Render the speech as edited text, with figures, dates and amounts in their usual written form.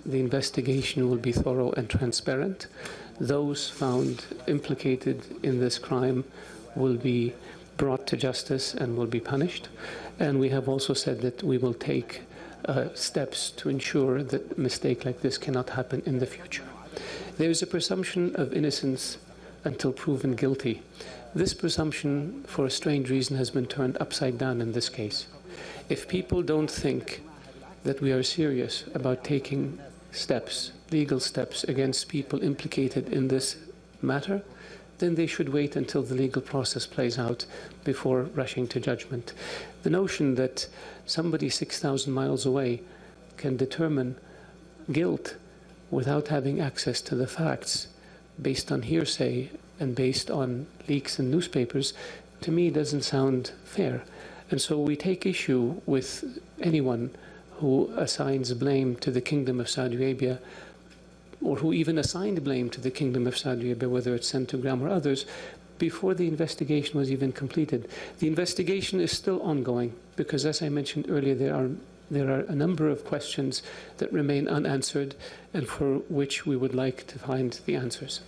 the investigation will be thorough and transparent. Those found implicated in this crime will be brought to justice and will be punished. And we have also said that we will take steps to ensure that a mistake like this cannot happen in the future. There is a presumption of innocence until proven guilty. This presumption, for a strange reason, has been turned upside down in this case. If people don't think that we are serious about taking steps, legal steps, against people implicated in this matter, then they should wait until the legal process plays out before rushing to judgment. The notion that somebody 6,000 miles away can determine guilt without having access to the facts based on hearsay and based on leaks in newspapers, to me doesn't sound fair. And so we take issue with anyone who assigns blame to the Kingdom of Saudi Arabia, or who even assigned blame to the Kingdom of Saudi Arabia, whether it's Centogram or others, before the investigation was even completed. The investigation is still ongoing because, as I mentioned earlier, there are a number of questions that remain unanswered and for which we would like to find the answers.